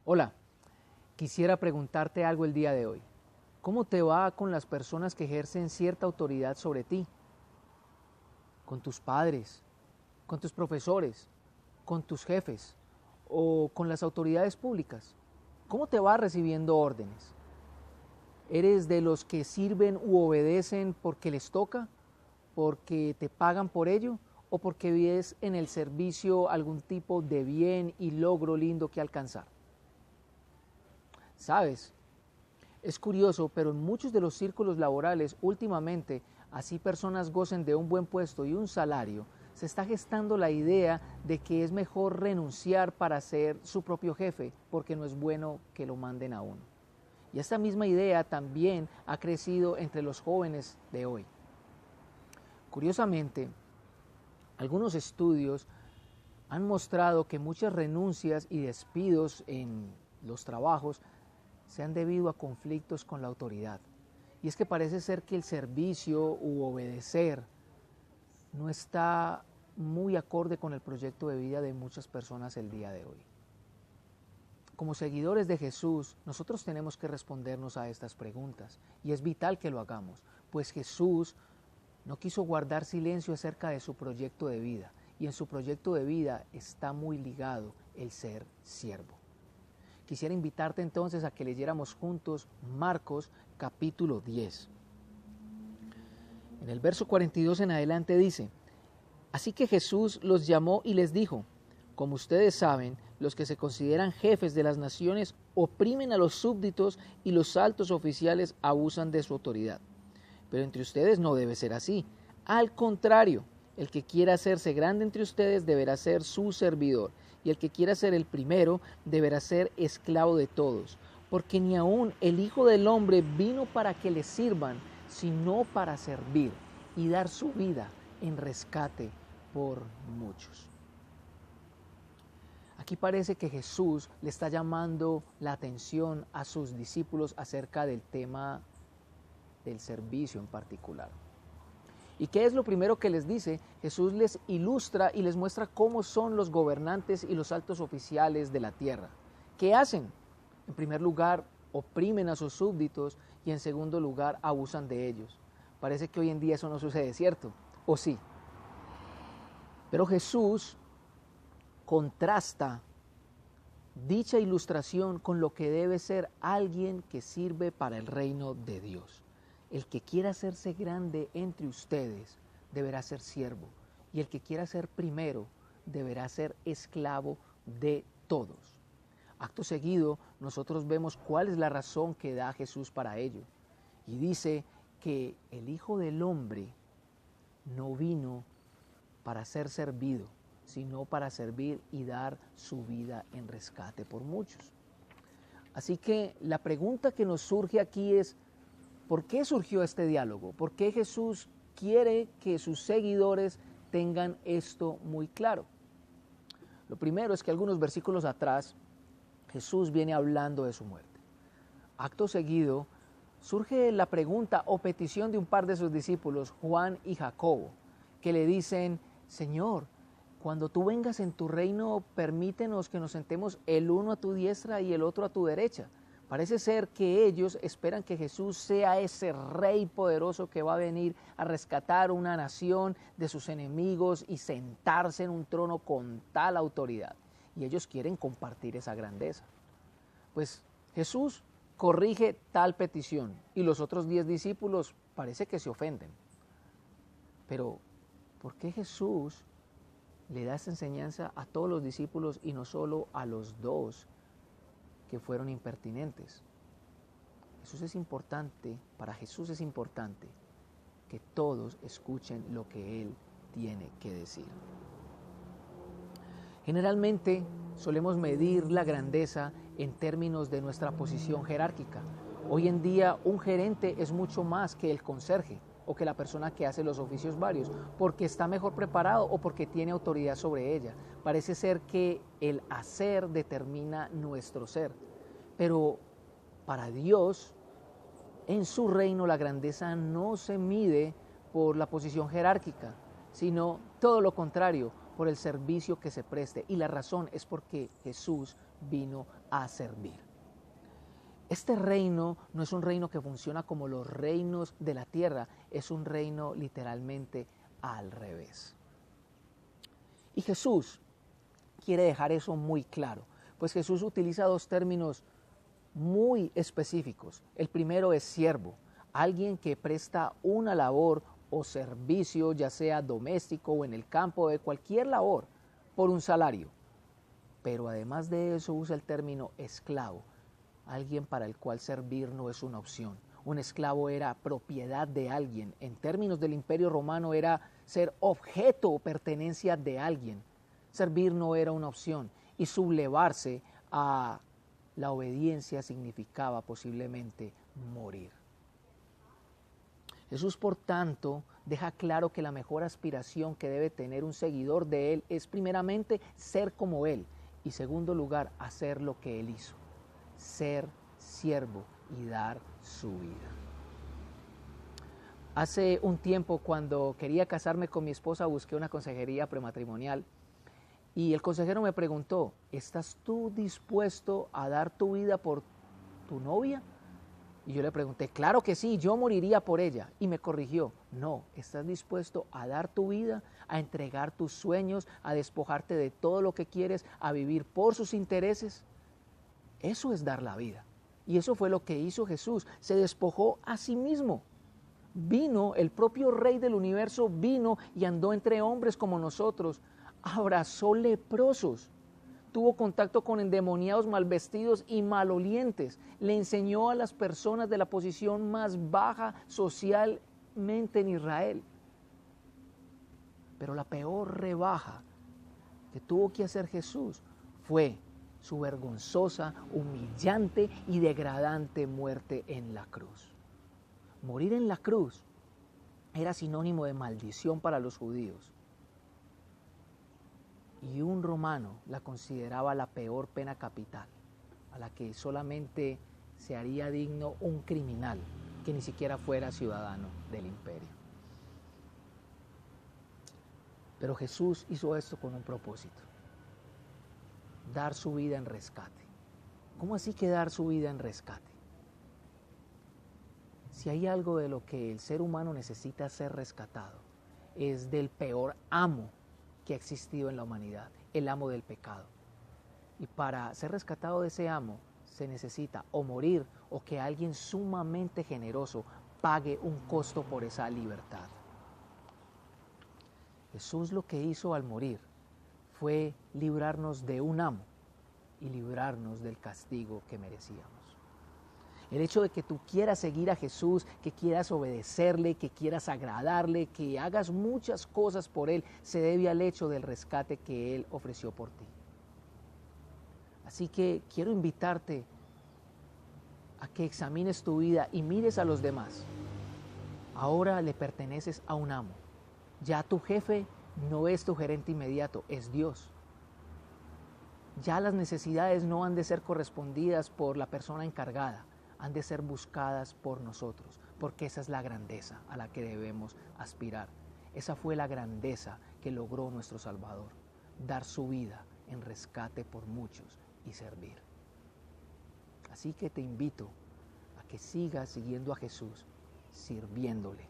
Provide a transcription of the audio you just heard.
Hola, quisiera preguntarte algo el día de hoy. ¿Cómo te va con las personas que ejercen cierta autoridad sobre ti? ¿Con tus padres, con tus profesores, con tus jefes o con las autoridades públicas? ¿Cómo te va recibiendo órdenes? ¿Eres de los que sirven u obedecen porque les toca, porque te pagan por ello o porque ves en el servicio algún tipo de bien y logro lindo que alcanzar? ¿Sabes? Es curioso, pero en muchos de los círculos laborales últimamente, así personas gocen de un buen puesto y un salario, se está gestando la idea de que es mejor renunciar para ser su propio jefe, porque no es bueno que lo manden a uno. Y esta misma idea también ha crecido entre los jóvenes de hoy. Curiosamente, algunos estudios han mostrado que muchas renuncias y despidos en los trabajos se han debido a conflictos con la autoridad. Y es que parece ser que el servicio u obedecer no está muy acorde con el proyecto de vida de muchas personas el día de hoy. Como seguidores de Jesús, nosotros tenemos que respondernos a estas preguntas y es vital que lo hagamos, pues Jesús no quiso guardar silencio acerca de su proyecto de vida y en su proyecto de vida está muy ligado el ser siervo. Quisiera invitarte entonces a que leyéramos juntos Marcos capítulo 10. En el verso 42 en adelante dice: Así que Jesús los llamó y les dijo: Como ustedes saben, los que se consideran jefes de las naciones oprimen a los súbditos y los altos oficiales abusan de su autoridad. Pero entre ustedes no debe ser así. Al contrario, el que quiera hacerse grande entre ustedes deberá ser su servidor, y el que quiera ser el primero deberá ser esclavo de todos, porque ni aun el Hijo del Hombre vino para que le sirvan, sino para servir y dar su vida en rescate por muchos. Aquí parece que Jesús le está llamando la atención a sus discípulos acerca del tema del servicio en particular. ¿Y qué es lo primero que les dice? Jesús les ilustra y les muestra cómo son los gobernantes y los altos oficiales de la tierra. ¿Qué hacen? En primer lugar, oprimen a sus súbditos y en segundo lugar, abusan de ellos. Parece que hoy en día eso no sucede, ¿cierto? ¿O sí? Pero Jesús contrasta dicha ilustración con lo que debe ser alguien que sirve para el reino de Dios. El que quiera hacerse grande entre ustedes deberá ser siervo, y el que quiera ser primero deberá ser esclavo de todos. Acto seguido, nosotros vemos cuál es la razón que da Jesús para ello. Y dice que el Hijo del Hombre no vino para ser servido, sino para servir y dar su vida en rescate por muchos. Así que la pregunta que nos surge aquí es: ¿por qué surgió este diálogo? ¿Por qué Jesús quiere que sus seguidores tengan esto muy claro? Lo primero es que algunos versículos atrás Jesús viene hablando de su muerte. Acto seguido surge la pregunta o petición de un par de sus discípulos, Juan y Jacobo, que le dicen: Señor, cuando tú vengas en tu reino, permítenos que nos sentemos el uno a tu diestra y el otro a tu derecha. Parece ser que ellos esperan que Jesús sea ese rey poderoso que va a venir a rescatar una nación de sus enemigos y sentarse en un trono con tal autoridad. Y ellos quieren compartir esa grandeza. Pues Jesús corrige tal petición y los otros 10 discípulos parece que se ofenden. Pero, ¿por qué Jesús le da esta enseñanza a todos los discípulos y no solo a los 2 que fueron impertinentes? Para Jesús es importante que todos escuchen lo que Él tiene que decir. Generalmente solemos medir la grandeza en términos de nuestra posición jerárquica. Hoy en día un gerente es mucho más que el conserje o que la persona que hace los oficios varios, porque está mejor preparado o porque tiene autoridad sobre ella. Parece ser que el hacer determina nuestro ser. Pero para Dios, en su reino, la grandeza no se mide por la posición jerárquica, sino todo lo contrario, por el servicio que se preste. Y la razón es porque Jesús vino a servir. Este reino no es un reino que funciona como los reinos de la tierra, es un reino literalmente al revés. Y Jesús quiere dejar eso muy claro, pues Jesús utiliza dos términos muy específicos. El primero es siervo, alguien que presta una labor o servicio, ya sea doméstico o en el campo, de cualquier labor, por un salario. Pero además de eso usa el término esclavo, alguien para el cual servir no es una opción. Un esclavo era propiedad de alguien. En términos del Imperio Romano era ser objeto o pertenencia de alguien. Servir no era una opción y sublevarse a la obediencia significaba posiblemente morir. Jesús, por tanto, deja claro que la mejor aspiración que debe tener un seguidor de Él es primeramente ser como Él y, segundo lugar, hacer lo que Él hizo, ser siervo y dar su vida. Hace un tiempo, cuando quería casarme con mi esposa, busqué una consejería prematrimonial y el consejero me preguntó: ¿estás tú dispuesto a dar tu vida por tu novia? Y yo le pregunté: claro que sí, yo moriría por ella. Y me corrigió: no, ¿estás dispuesto a dar tu vida, a entregar tus sueños, a despojarte de todo lo que quieres, a vivir por sus intereses? Eso es dar la vida. Y eso fue lo que hizo Jesús, se despojó a sí mismo. Vino, el propio Rey del universo vino y andó entre hombres como nosotros, abrazó leprosos, tuvo contacto con endemoniados, malvestidos y malolientes, le enseñó a las personas de la posición más baja socialmente en Israel. Pero la peor rebaja que tuvo que hacer Jesús fue su vergonzosa, humillante y degradante muerte en la cruz. Morir en la cruz era sinónimo de maldición para los judíos. Y un romano la consideraba la peor pena capital, a la que solamente se haría digno un criminal que ni siquiera fuera ciudadano del imperio. Pero Jesús hizo esto con un propósito: dar su vida en rescate. ¿Cómo así que dar su vida en rescate? Si hay algo de lo que el ser humano necesita ser rescatado, es del peor amo que ha existido en la humanidad, el amo del pecado. Y para ser rescatado de ese amo, se necesita o morir o que alguien sumamente generoso pague un costo por esa libertad. Jesús lo que hizo al morir fue librarnos de un amo y librarnos del castigo que merecíamos. El hecho de que tú quieras seguir a Jesús, que quieras obedecerle, que quieras agradarle, que hagas muchas cosas por Él, se debe al hecho del rescate que Él ofreció por ti. Así que quiero invitarte a que examines tu vida y mires a los demás. Ahora le perteneces a un amo. Ya tu jefe no es tu gerente inmediato, es Dios. Ya las necesidades no han de ser correspondidas por la persona encargada, han de ser buscadas por nosotros, porque esa es la grandeza a la que debemos aspirar. Esa fue la grandeza que logró nuestro Salvador, dar su vida en rescate por muchos y servir. Así que te invito a que sigas siguiendo a Jesús, sirviéndole